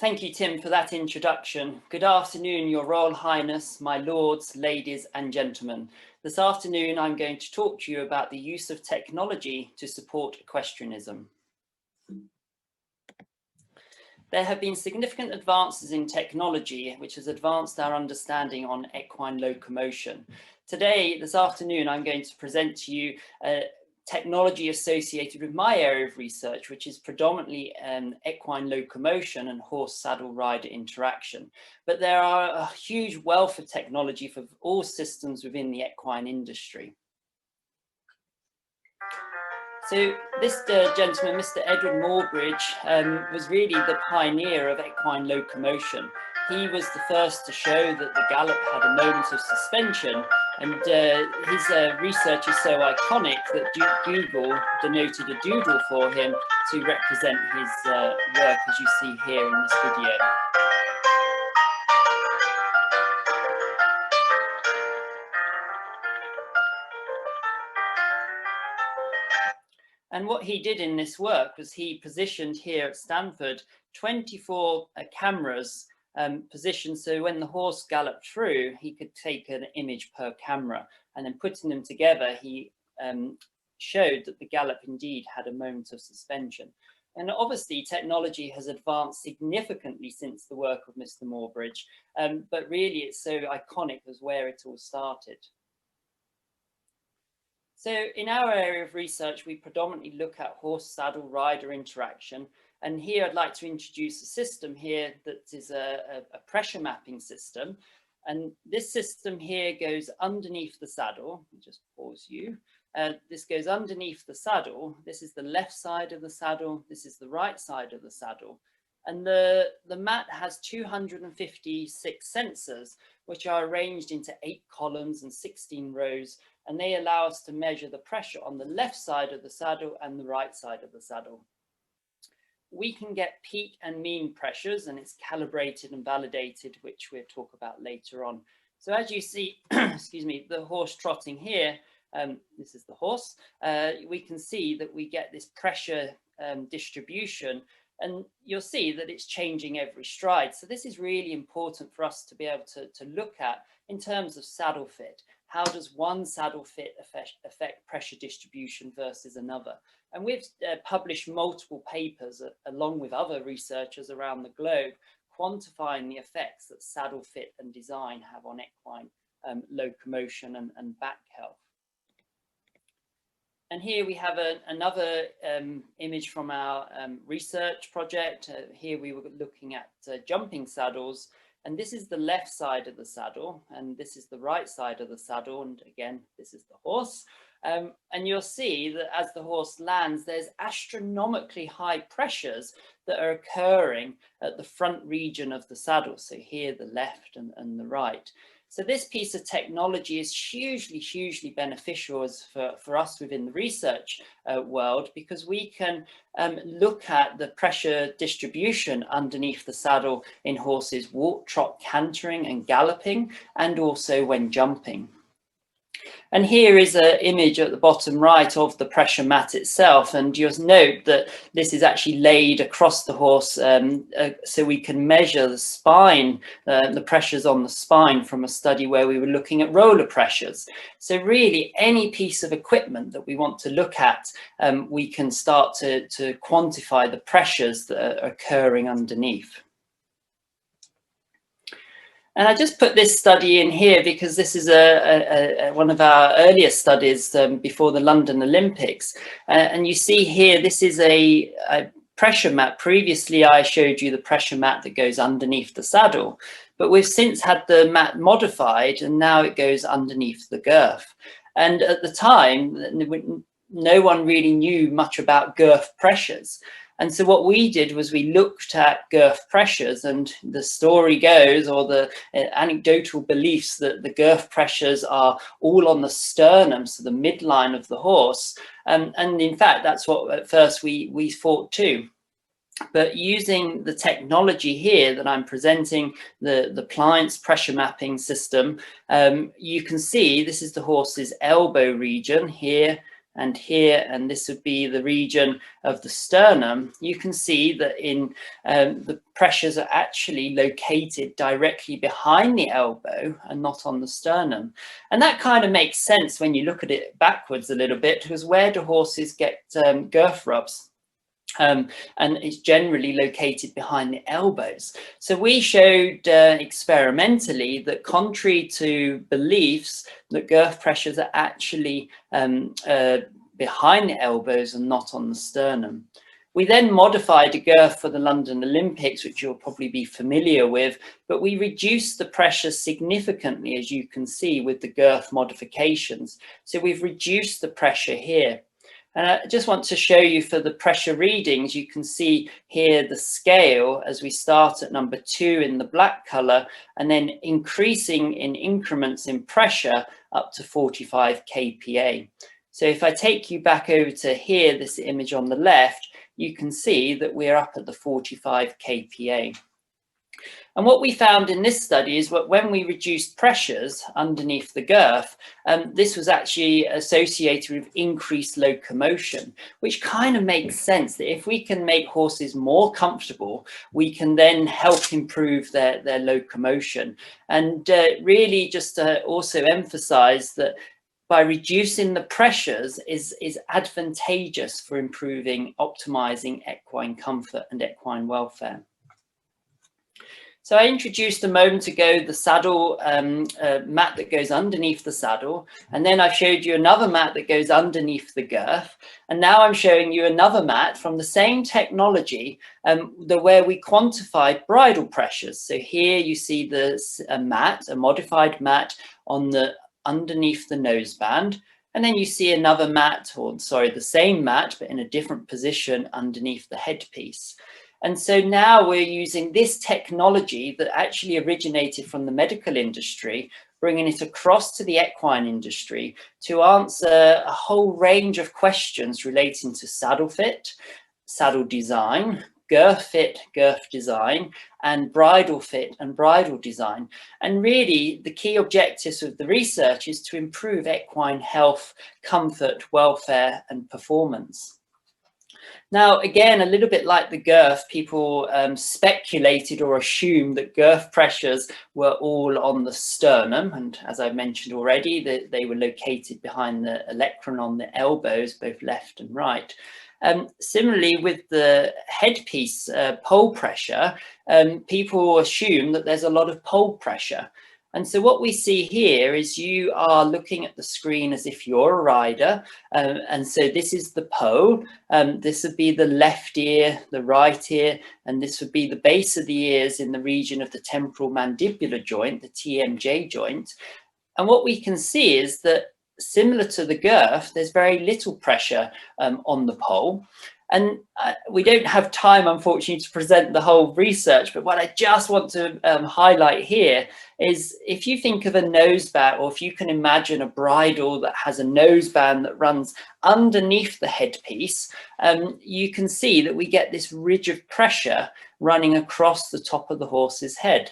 Thank you, Tim, for that introduction. Good afternoon, Your Royal Highness, my lords, ladies and gentlemen. This afternoon, I'm going to talk to you about the use of technology to support equestrianism. There have been significant advances in technology, which has advanced our understanding on equine locomotion. Today, this afternoon, I'm going to present to you technology associated with my area of research, which is predominantly equine locomotion and horse-saddle rider interaction. But there are a huge wealth of technology for all systems within the equine industry. So this gentleman, Mr. Edward Moorbridge, was really the pioneer of equine locomotion. He was the first to show that the gallop had a moment of suspension, and his research is so iconic that Google denoted a doodle for him to represent his work, as you see here in this video. And what he did in this work was he positioned here at Stanford 24 cameras positioned so when the horse galloped through, he could take an image per camera, and then putting them together, he showed that the gallop indeed had a moment of suspension. And obviously technology has advanced significantly since the work of Mr. Moorbridge, but really it's so iconic as where it all started. So in our area of research, we predominantly look at horse-saddle rider interaction. And here I'd like to introduce a system here that is a pressure mapping system. And this system here goes underneath the saddle. I'll just pause you. This goes underneath the saddle. This is the left side of the saddle. This is the right side of the saddle. And the mat has 256 sensors, which are arranged into 8 columns and 16 rows. And they allow us to measure the pressure on the left side of the saddle and the right side of the saddle. We can get peak and mean pressures, and it's calibrated and validated, which we'll talk about later on. So as you see, excuse me, the horse trotting here, this is the horse, we can see that we get this pressure distribution, and you'll see that it's changing every stride. So this is really important for us to be able to look at in terms of saddle fit. How does one saddle fit affect pressure distribution versus another? And we've published multiple papers along with other researchers around the globe, quantifying the effects that saddle fit and design have on equine locomotion and back health. And here we have another image from our research project. Here we were looking at jumping saddles. And this is the left side of the saddle, and this is the right side of the saddle. And again, this is the horse. And you'll see that as the horse lands, there's astronomically high pressures that are occurring at the front region of the saddle. So here, the left and the right. So this piece of technology is hugely beneficial for us within the research world, because we can look at the pressure distribution underneath the saddle in horses walk, trot, cantering and galloping, and also when jumping. And here is an image at the bottom right of the pressure mat itself. And you'll note that this is actually laid across the horse so we can measure the spine, the pressures on the spine from a study where we were looking at roller pressures. So really any piece of equipment that we want to look at, we can start to quantify the pressures that are occurring underneath. And I just put this study in here because this is one of our earliest studies before the London Olympics. And you see here, this is a pressure mat. Previously, I showed you the pressure mat that goes underneath the saddle, but we've since had the mat modified and now it goes underneath the girth. And at the time, no one really knew much about girth pressures. And so what we did was we looked at girth pressures, and the story goes, or the anecdotal beliefs, that the girth pressures are all on the sternum, so the midline of the horse. And in fact, that's what at first we thought too. But using the technology here that I'm presenting, the Pliance pressure mapping system, you can see this is the horse's elbow region here. and here, and this would be the region of the sternum, you can see that in the pressures are actually located directly behind the elbow and not on the sternum. And that kind of makes sense when you look at it backwards a little bit, because where do horses get girth rubs? And it's generally located behind the elbows. So we showed experimentally that, contrary to beliefs, that girth pressures are actually behind the elbows and not on the sternum. We then modified a girth for the London Olympics, which you'll probably be familiar with, but we reduced the pressure significantly, as you can see, with the girth modifications. So we've reduced the pressure here. And I just want to show you for the pressure readings, you can see here the scale as we start at number 2 in the black color, and then increasing in increments in pressure up to 45 kPa. So if I take you back over to here, this image on the left, you can see that we're up at the 45 kPa. And what we found in this study is that when we reduced pressures underneath the girth, this was actually associated with increased locomotion, which kind of makes sense that if we can make horses more comfortable, we can then help improve their locomotion. And really just to also emphasize that by reducing the pressures is advantageous for improving, optimizing equine comfort and equine welfare. So I introduced a moment ago the saddle mat that goes underneath the saddle, and then I showed you another mat that goes underneath the girth, and now I'm showing you another mat from the same technology where we quantified bridle pressures. So here you see a modified mat on the underneath the noseband, and then you see another mat, or sorry, the same mat but in a different position underneath the headpiece. And so now we're using this technology that actually originated from the medical industry, bringing it across to the equine industry to answer a whole range of questions relating to saddle fit, saddle design, girth fit, girth design, and bridle fit and bridle design. And really the key objectives of the research is to improve equine health, comfort, welfare, and performance. Now, again, a little bit like the girth, people speculated or assumed that girth pressures were all on the sternum. And as I mentioned already, they were located behind the olecranon on the elbows, both left and right. Similarly, with the headpiece pole pressure, people assume that there's a lot of pole pressure. And so what we see here is you are looking at the screen as if you're a rider. And so this is the pole. This would be the left ear, the right ear, and this would be the base of the ears in the region of the temporal mandibular joint, the TMJ joint. And what we can see is that, similar to the girth, there's very little pressure on the pole. And we don't have time, unfortunately, to present the whole research, but what I just want to highlight here is, if you think of a noseband, or if you can imagine a bridle that has a noseband that runs underneath the headpiece, you can see that we get this ridge of pressure running across the top of the horse's head.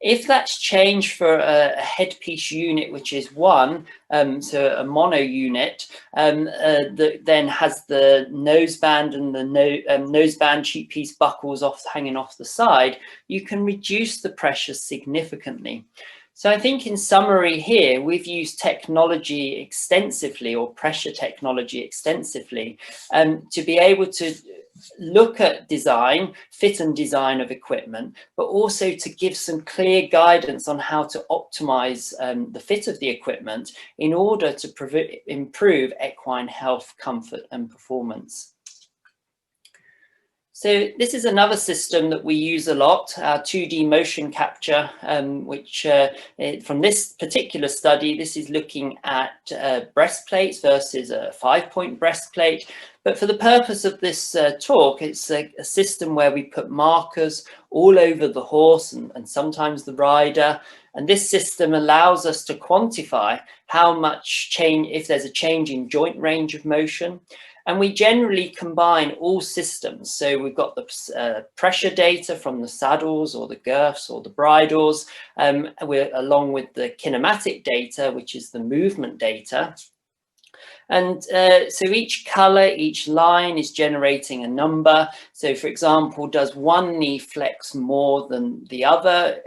If that's changed for a headpiece unit, which is 1, so a mono unit, that then has the noseband and the noseband cheek piece buckles hanging off the side, you can reduce the pressure significantly. So I think in summary here, we've used technology extensively, or pressure technology extensively, to be able to look at design, fit and design of equipment, but also to give some clear guidance on how to optimize the fit of the equipment in order to improve equine health, comfort, and performance. So this is another system that we use a lot, our 2D motion capture, which from this particular study, this is looking at breastplates versus a 5-point breastplate. But for the purpose of this talk, it's a system where we put markers all over the horse and sometimes the rider. And this system allows us to quantify how much change, if there's a change in joint range of motion. And we generally combine all systems. So we've got the pressure data from the saddles or the girths or the bridles, along with the kinematic data, which is the movement data. And so each color, each line is generating a number. So for example, does one knee flex more than the other?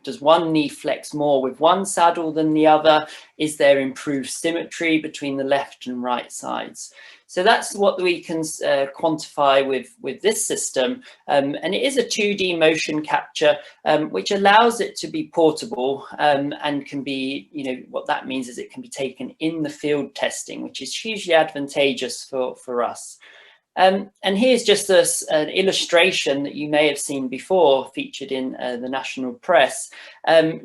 Does one knee flex more with one saddle than the other? Is there improved symmetry between the left and right sides? So that's what we can quantify with this system. And it is a 2D motion capture, which allows it to be portable and can be, what that means is it can be taken in the field testing, which is hugely advantageous for us. And here's just an illustration that you may have seen before, featured in the national press,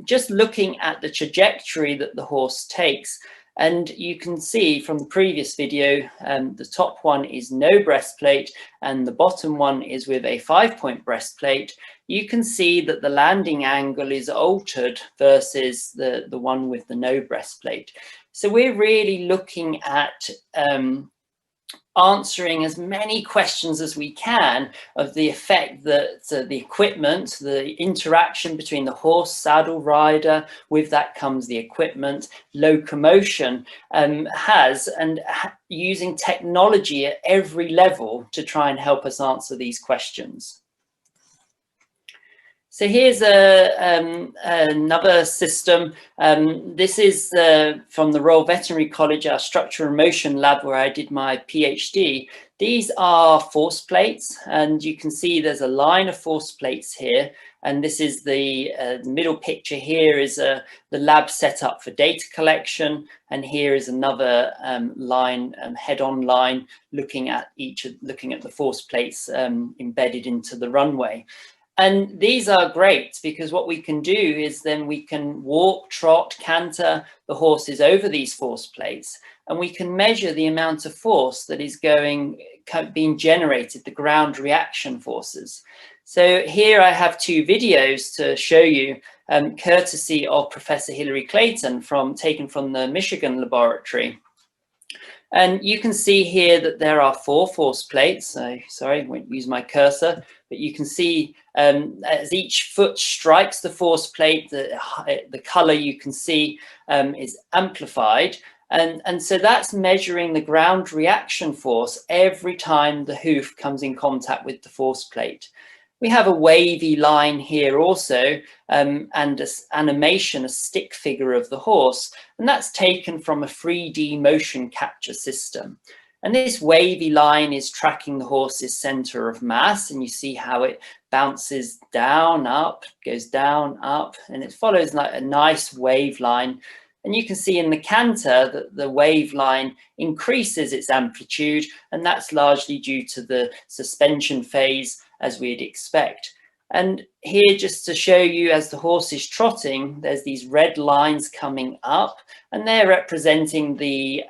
just looking at the trajectory that the horse takes. And you can see from the previous video, the top one is no breastplate and the bottom one is with a 5-point breastplate. You can see that the landing angle is altered versus the one with the no breastplate. So we're really looking at answering as many questions as we can of the effect that the equipment, the interaction between the horse, saddle, rider, with that comes the equipment, locomotion has, and using technology at every level to try and help us answer these questions. So here's another system. This is from the Royal Veterinary College, our Structure and Motion lab where I did my PhD. These are force plates, and you can see there's a line of force plates here. And this is the middle picture here is the lab set up for data collection. And here is another line, head-on line, looking at the force plates embedded into the runway. And these are great because what we can do is then we can walk, trot, canter the horses over these force plates, and we can measure the amount of force that is being generated, the ground reaction forces. So here I have 2 videos to show you, courtesy of Professor Hilary Clayton, taken from the Michigan laboratory. And you can see here that there are 4 force plates. Sorry, I won't use my cursor, but you can see as each foot strikes the force plate, the color you can see is amplified. And so that's measuring the ground reaction force every time the hoof comes in contact with the force plate. We have a wavy line here also, and this animation, a stick figure of the horse, and that's taken from a 3D motion capture system. And this wavy line is tracking the horse's center of mass, and you see how it bounces down, up, goes down, up, and it follows like a nice wave line. And you can see in the canter that the wave line increases its amplitude, and that's largely due to the suspension phase, as we'd expect. And here, just to show you, as the horse is trotting, there's these red lines coming up, and they're representing the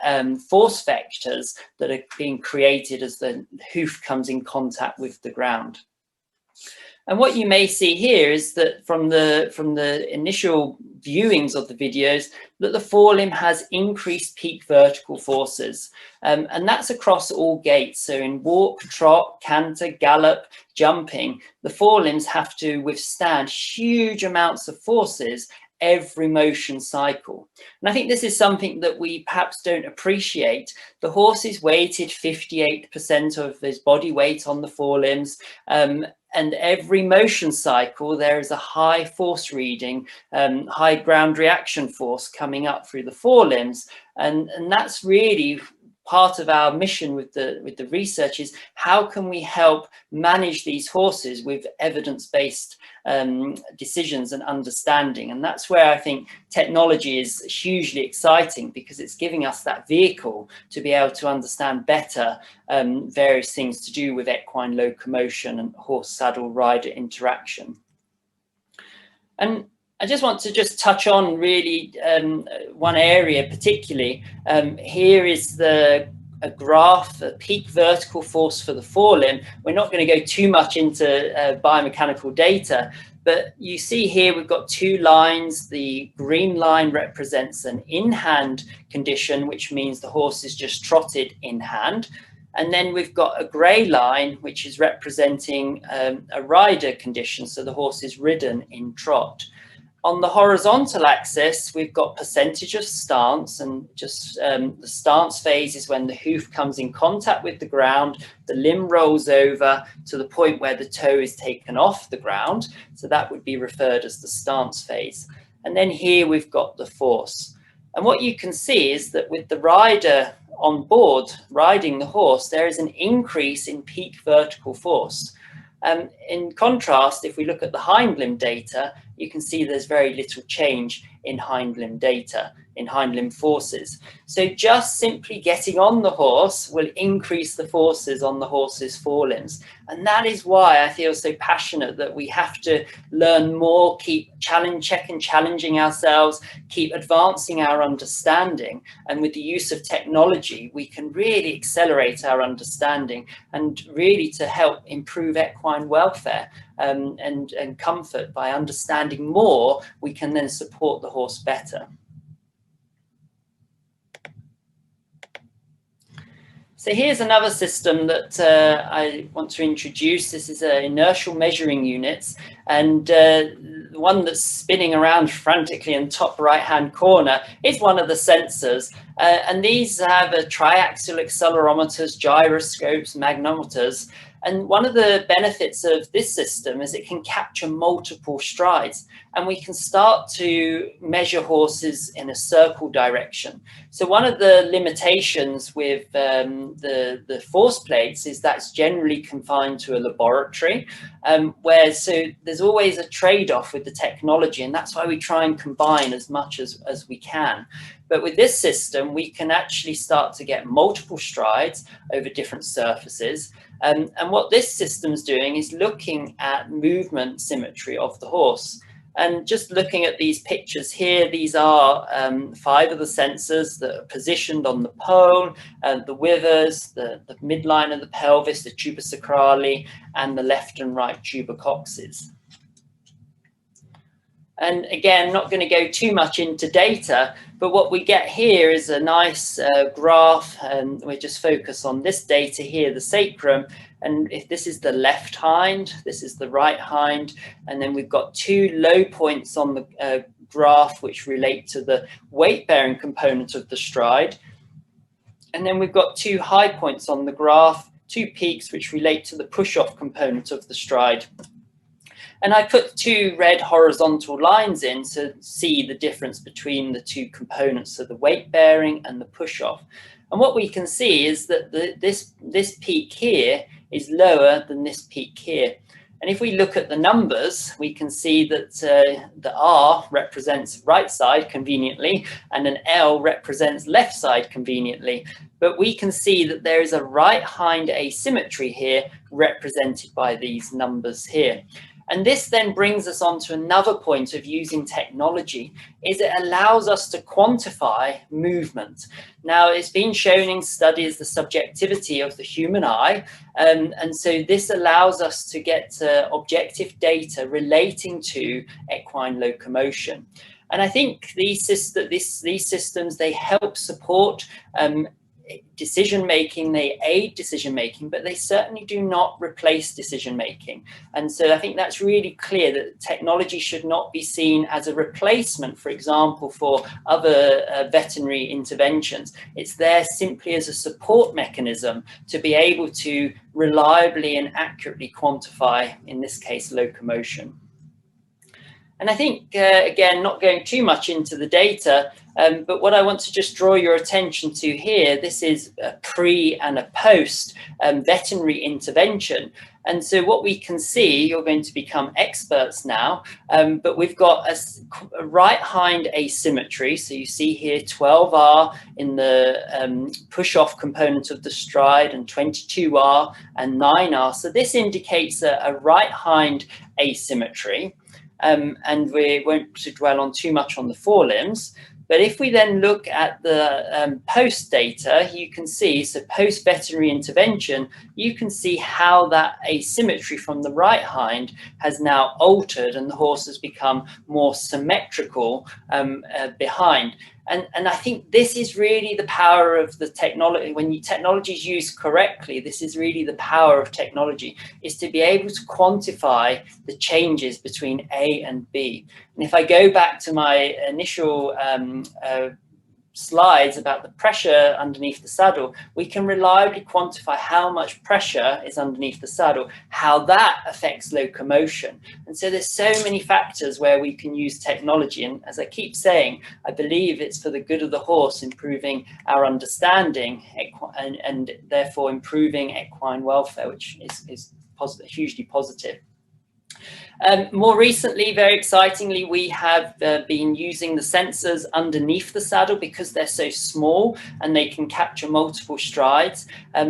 force vectors that are being created as the hoof comes in contact with the ground. And what you may see here is that from the initial viewings of the videos, that the forelimb has increased peak vertical forces. And that's across all gaits. So in walk, trot, canter, gallop, jumping, the forelimbs have to withstand huge amounts of forces every motion cycle. And I think this is something that we perhaps don't appreciate. The horse is weighted 58% of his body weight on the forelimbs. And every motion cycle, there is a high force reading, high ground reaction force coming up through the forelimbs. And that's really part of our mission with the research, is how can we help manage these horses with evidence-based decisions and understanding. And that's where I think technology is hugely exciting, because it's giving us that vehicle to be able to understand better various things to do with equine locomotion and horse saddle rider interaction. And I just want to touch on really one area particularly. Here is a graph, a peak vertical force for the forelimb. We're not going to go too much into biomechanical data, but you see here we've got 2 lines. The green line represents an in-hand condition, which means the horse is just trotted in hand. And then we've got a grey line, which is representing a rider condition, so the horse is ridden in trot. On the horizontal axis, we've got percentage of stance, and just the stance phase is when the hoof comes in contact with the ground, the limb rolls over to the point where the toe is taken off the ground. So that would be referred as the stance phase. And then here we've got the force. And what you can see is that with the rider on board riding the horse, there is an increase in peak vertical force. In contrast, if we look at the hind limb data, you can see there's very little change in hind limb data, in hind limb forces. So just simply getting on the horse will increase the forces on the horse's forelimbs. And that is why I feel so passionate that we have to learn more, keep challenging ourselves, keep advancing our understanding. And with the use of technology, we can really accelerate our understanding and really to help improve equine welfare and comfort. By understanding more, we can then support the horse better. So here's another system that I want to introduce. This is inertial measuring units, and the one that's spinning around frantically in top right-hand corner is one of the sensors. And these have triaxial accelerometers, gyroscopes, magnometers. And one of the benefits of this system is it can capture multiple strides, and we can start to measure horses in a circle direction. So one of the limitations with the force plates is that's generally confined to a laboratory, so there's always a trade-off with the technology, and that's why we try and combine as much as we can. But with this system, we can actually start to get multiple strides over different surfaces. And what this system's doing is looking at movement symmetry of the horse. And just looking at these pictures here, these are 5 of the sensors that are positioned on the pole, the withers, the midline of the pelvis, the tuba sacrale, and the left and right tubercoxes. And again, not going to go too much into data, but what we get here is a nice graph, and we just focus on this data here, the sacrum. And if this is the left hind, this is the right hind, and then we've got 2 low points on the graph which relate to the weight-bearing component of the stride. And then we've got 2 high points on the graph, 2 peaks which relate to the push-off component of the stride. And I put 2 red horizontal lines in to see the difference between the 2 components, so the weight bearing and the push off. And what we can see is that this peak here is lower than this peak here. And if we look at the numbers, we can see that the R represents right side conveniently, and an L represents left side conveniently. But we can see that there is a right hind asymmetry here represented by these numbers here. And this then brings us on to another point of using technology, is it allows us to quantify movement. Now, it's been shown in studies the subjectivity of the human eye, and so this allows us to get objective data relating to equine locomotion. And I think these systems, they help support decision-making, they aid decision-making, but they certainly do not replace decision-making. And so I think that's really clear that technology should not be seen as a replacement, for example, for other veterinary interventions. It's there simply as a support mechanism to be able to reliably and accurately quantify, in this case, locomotion. And I think, again, not going too much into the data, but what I want to just draw your attention to here, this is a pre and a post veterinary intervention. And so what we can see, you're going to become experts now, but we've got a right hind asymmetry. So you see here 12R in the push-off component of the stride, and 22R and 9R. So this indicates a right hind asymmetry. And we won't dwell on too much on the forelimbs. But if we then look at the post data, you can see, so post veterinary intervention, you can see how that asymmetry from the right hind has now altered and the horse has become more symmetrical behind. And I think this is really the power of the technology. When technology is used correctly, this is really the power of technology, is to be able to quantify the changes between A and B. And if I go back to my initial slides about the pressure underneath the saddle, we can reliably quantify how much pressure is underneath the saddle, how that affects locomotion. And so there's so many factors where we can use technology. And as I keep saying, I believe it's for the good of the horse, improving our understanding and therefore improving equine welfare, which is hugely positive. More recently, very excitingly, we have been using the sensors underneath the saddle because they're so small and they can capture multiple strides.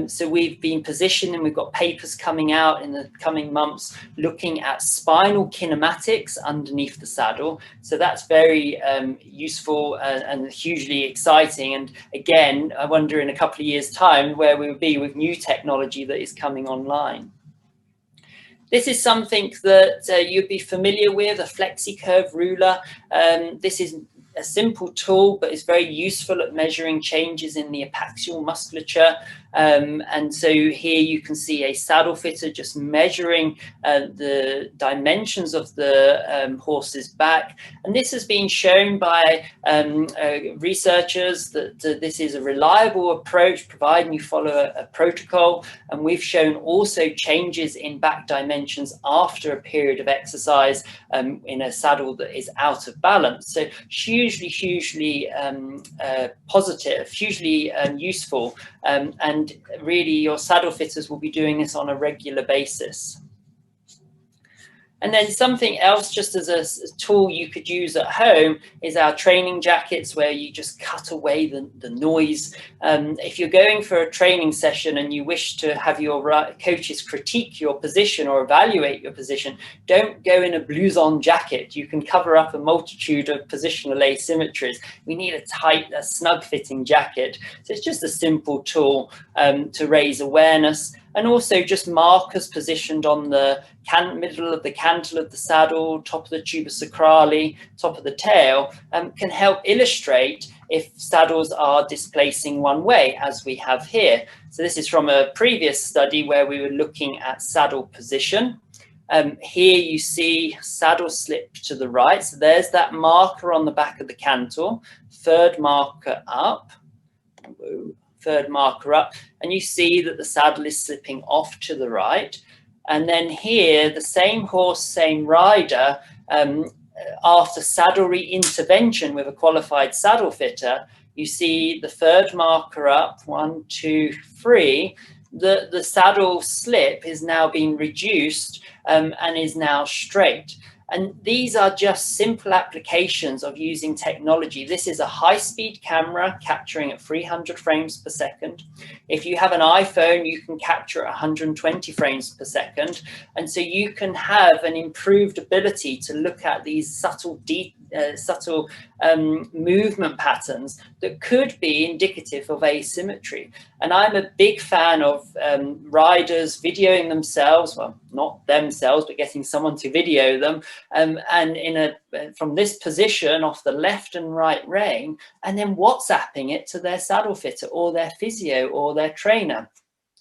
So we've been positioned, and we've got papers coming out in the coming months looking at spinal kinematics underneath the saddle. So that's very useful and hugely exciting. And again, I wonder in a couple of years' time where we will be with new technology that is coming online. This is something that you'd be familiar with, a flexi-curve ruler. This is a simple tool, but it's very useful at measuring changes in the epaxial musculature. And so here you can see a saddle fitter just measuring the dimensions of the horse's back. And this has been shown by researchers that this is a reliable approach, providing you follow a protocol. And we've shown also changes in back dimensions after a period of exercise in a saddle that is out of balance. So hugely positive, hugely useful, and really your saddle fitters will be doing this on a regular basis. And then something else, just as a tool you could use at home, is our training jackets, where you just cut away the noise. If you're going for a training session and you wish to have your coaches critique your position or evaluate your position, don't go in a blouson jacket. You can cover up a multitude of positional asymmetries. We need a tight, snug fitting jacket. So it's just a simple tool to raise awareness. And also just markers positioned on the middle of the cantle of the saddle, top of the tuba sacrale, top of the tail, can help illustrate if saddles are displacing one way, as we have here. So this is from a previous study where we were looking at saddle position. Here you see saddle slip to the right. So there's that marker on the back of the cantle, third marker up. Third marker up, and you see that the saddle is slipping off to the right. And then here, the same horse, same rider, after saddle re-intervention with a qualified saddle fitter, you see the third marker up, 1, 2, 3, the saddle slip is now being reduced and is now straight. And these are just simple applications of using technology. This is a high-speed camera capturing at 300 frames per second. If you have an iPhone, you can capture at 120 frames per second. And so you can have an improved ability to look at these subtle movement patterns that could be indicative of asymmetry. And I'm a big fan of riders videoing themselves, well, not themselves, but getting someone to video them, and from this position off the left and right rein, and then WhatsApping it to their saddle fitter or their physio or their trainer.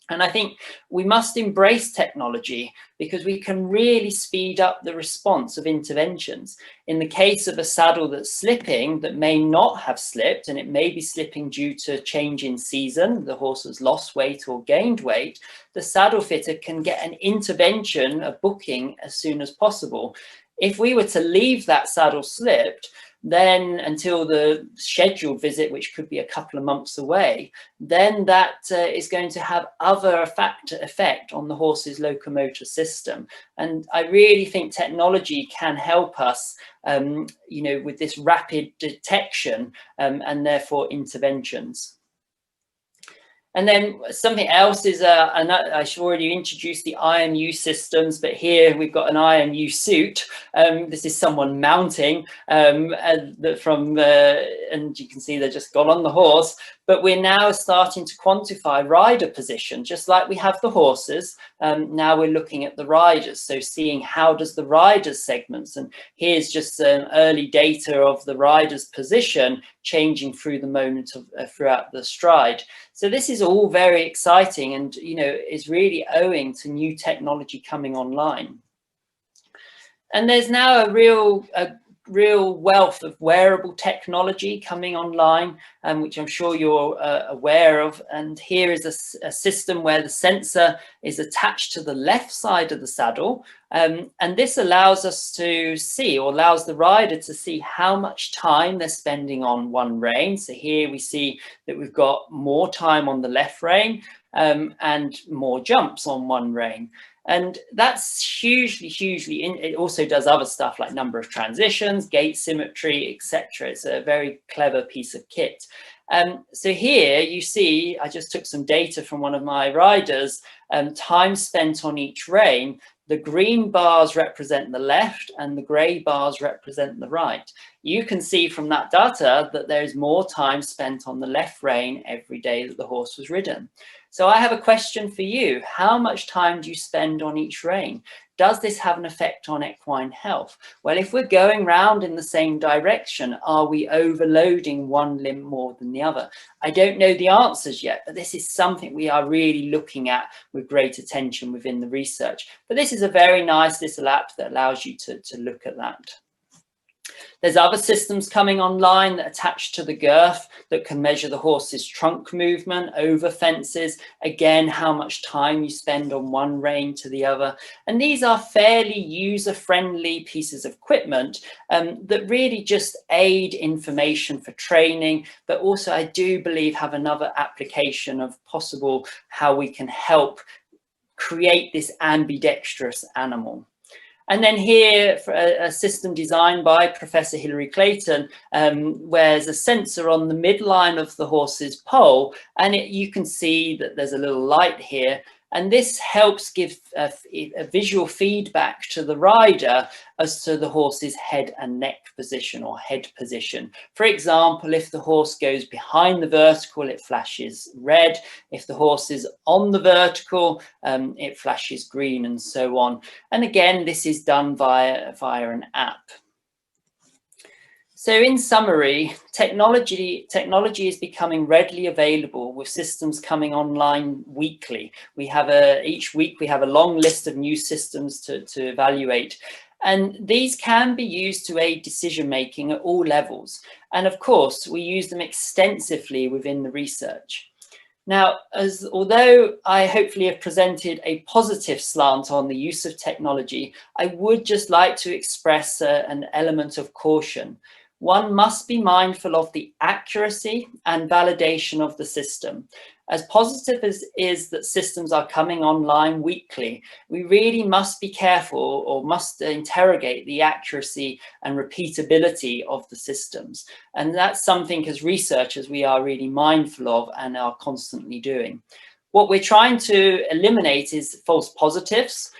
And I think we must embrace technology because we can really speed up the response of interventions. In the case of a saddle that's slipping that may not have slipped, and it may be slipping due to change in season, the horse has lost weight or gained weight, the saddle fitter can get an intervention, a booking, as soon as possible. If we were to leave that saddle slipped, then until the scheduled visit, which could be a couple of months away, then that is going to have other effect on the horse's locomotor system. And I really think technology can help us, with this rapid detection and therefore interventions. And then something else is, I should already introduce the IMU systems, but here we've got an IMU suit. This is someone mounting and you can see they're just got on the horse. but we're now starting to quantify rider position, just like we have the horses. Now we're looking at the riders, so seeing how does the riders segments, and here's just some early data of the rider's position changing through the moment of throughout the stride. So this is all very exciting, and is really owing to new technology coming online. And there's now a real wealth of wearable technology coming online, which I'm sure you're aware of. And here is a system where the sensor is attached to the left side of the saddle. And this allows us to see, or allows the rider to see, how much time they're spending on one rein. So here we see that we've got more time on the left rein and more jumps on one rein. And that's hugely, it also does other stuff like number of transitions, gait symmetry, etc. It's a very clever piece of kit. So here you see, I just took some data from one of my riders, time spent on each rein. The green bars represent the left and the grey bars represent the right. You can see from that data that there is more time spent on the left rein every day that the horse was ridden. So I have a question for you. How much time do you spend on each rein? Does this have an effect on equine health? Well, if we're going round in the same direction, are we overloading one limb more than the other? I don't know the answers yet, but this is something we are really looking at with great attention within the research. But this is a very nice little app that allows you to look at that. There's other systems coming online that attach to the girth that can measure the horse's trunk movement over fences. Again, how much time you spend on one rein to the other. And these are fairly user-friendly pieces of equipment that really just aid information for training, but also I do believe have another application of possible how we can help create this ambidextrous animal. And then here, for a system designed by Professor Hilary Clayton, where there's a sensor on the midline of the horse's poll, and you can see that there's a little light here. And this helps give a visual feedback to the rider as to the horse's head and neck position or head position. For example, if the horse goes behind the vertical, it flashes red. If the horse is on the vertical, it flashes green, and so on. And again, this is done via an app. So in summary, technology is becoming readily available with systems coming online weekly. We have each week we have a long list of new systems to evaluate. And these can be used to aid decision making at all levels. And of course, we use them extensively within the research. Now, although I hopefully have presented a positive slant on the use of technology, I would just like to express an element of caution. One must be mindful of the accuracy and validation of the system. As positive as is that systems are coming online weekly, we really must be careful, or must interrogate the accuracy and repeatability of the systems. And that's something as researchers we are really mindful of and are constantly doing. What we're trying to eliminate is false positives,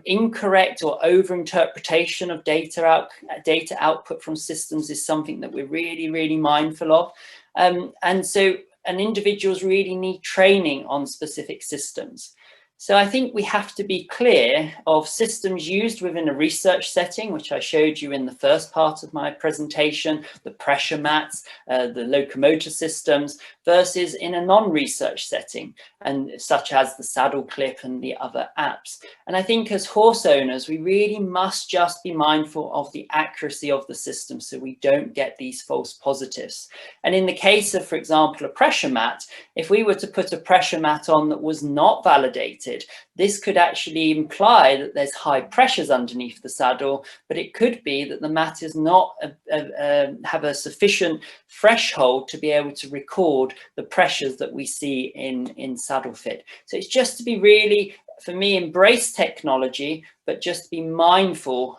incorrect or over-interpretation of data output from systems is something that we're really mindful of. And individuals really need training on specific systems. So I think we have to be clear of systems used within a research setting, which I showed you in the first part of my presentation, the pressure mats, the locomotor systems, versus in a non-research setting, and such as the saddle clip and the other apps. And I think as horse owners, we really must just be mindful of the accuracy of the system so we don't get these false positives. And in the case of, for example, a pressure mat, if we were to put a pressure mat on that was not validated, this could actually imply that there's high pressures underneath the saddle, but it could be that the mat is not have a sufficient threshold to be able to record the pressures that we see in saddle fit. So it's just to be really, for me, embrace technology, but just be mindful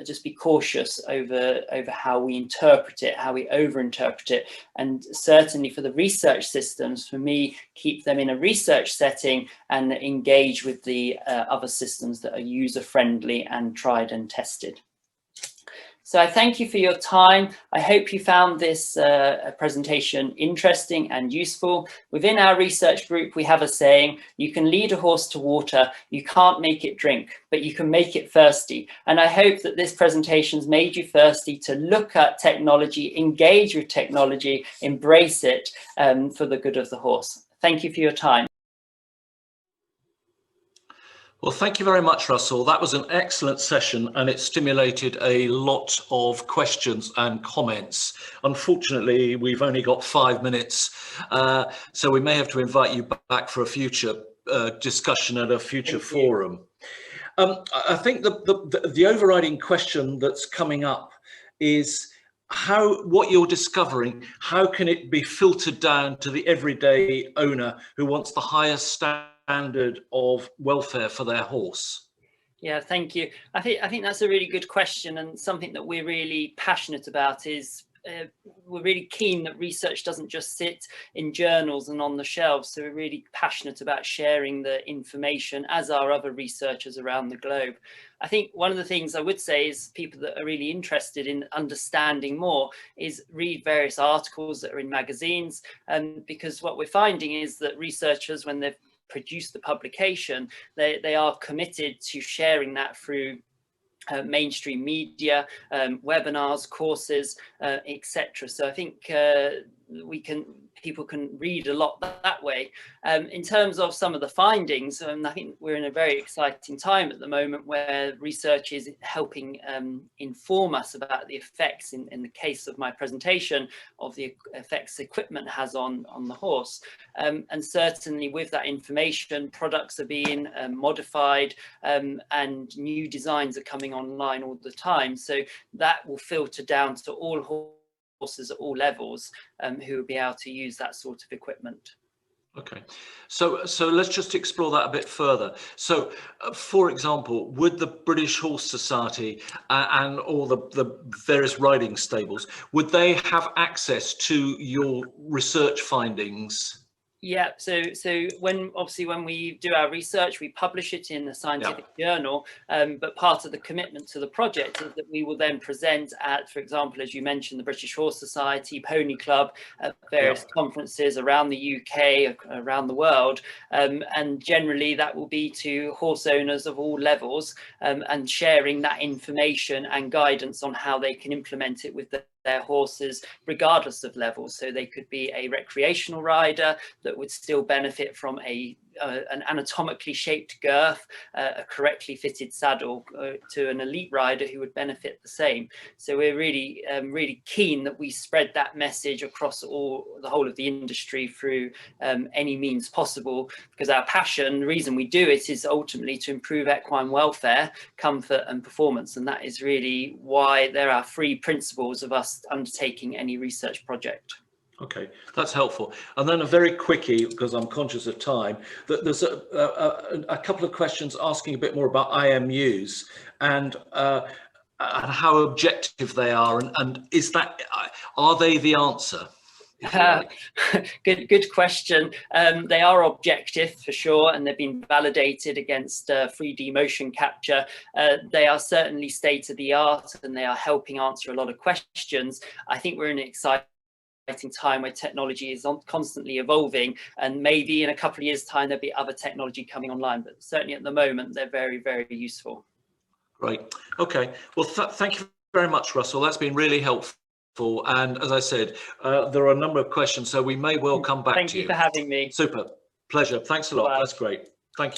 just be cautious over how we interpret it, how we overinterpret it. And certainly for the research systems, for me, keep them in a research setting and engage with the other systems that are user-friendly and tried and tested. So I thank you for your time. I hope you found this presentation interesting and useful. Within our research group, we have a saying, you can lead a horse to water, you can't make it drink, but you can make it thirsty. And I hope that this presentation has made you thirsty to look at technology, engage with technology, embrace it for the good of the horse. Thank you for your time. Well, thank you very much, Russell. That was an excellent session and it stimulated a lot of questions and comments. Unfortunately, we've only got 5 minutes, so we may have to invite you back for a future discussion at a future forum. I think the overriding question that's coming up is what you're discovering, how can it be filtered down to the everyday owner who wants the highest standard of welfare for their horse? Yeah, thank you. I think that's a really good question, and something that we're really passionate about is we're really keen that research doesn't just sit in journals and on the shelves. So we're really passionate about sharing the information, as are other researchers around the globe. I think one of the things I would say is people that are really interested in understanding more is read various articles that are in magazines, because what we're finding is that researchers, when they've produced the publication, they are committed to sharing that through mainstream media, webinars, courses, etc. So I think people can read a lot that way. In terms of some of the findings, I think we're in a very exciting time at the moment where research is helping inform us about the effects, in the case of my presentation, of the effects equipment has on the horse. And certainly with that information, products are being modified, and new designs are coming online all the time. So that will filter down to all horses at all levels who will be able to use that sort of equipment. Okay, so let's just explore that a bit further. So, for example, would the British Horse Society and all the various riding stables, would they have access to your research findings? Yeah, so when we do our research, we publish it in the scientific journal, but part of the commitment to the project is that we will then present at, for example, as you mentioned, the British Horse Society, Pony Club, at various conferences around the UK, around the world, and generally that will be to horse owners of all levels, and sharing that information and guidance on how they can implement it with their horses regardless of levels. So they could be a recreational rider that would still benefit from an anatomically shaped girth, a correctly fitted saddle, to an elite rider who would benefit the same. So we're really really keen that we spread that message across the whole of the industry through any means possible, because our passion, the reason we do it, is ultimately to improve equine welfare, comfort and performance, and that is really why there are 3 principles of us undertaking any research project. Okay, that's helpful. And then a very quickie, because I'm conscious of time, that there's a couple of questions asking a bit more about IMUs and how objective they are, and are they the answer? Good question. They are objective for sure, and they've been validated against 3D motion capture. They are certainly state of the art, and they are helping answer a lot of questions. I think we're in an exciting time where technology is constantly evolving, and maybe in a couple of years' time there'll be other technology coming online, but certainly at the moment they're very, very useful. Great. Okay. Well, thank you very much, Russell. That's been really helpful. And as I said, there are a number of questions, so we may well come back to you. Thank you for having me. Super. Pleasure. Thanks a lot. Bye. That's great.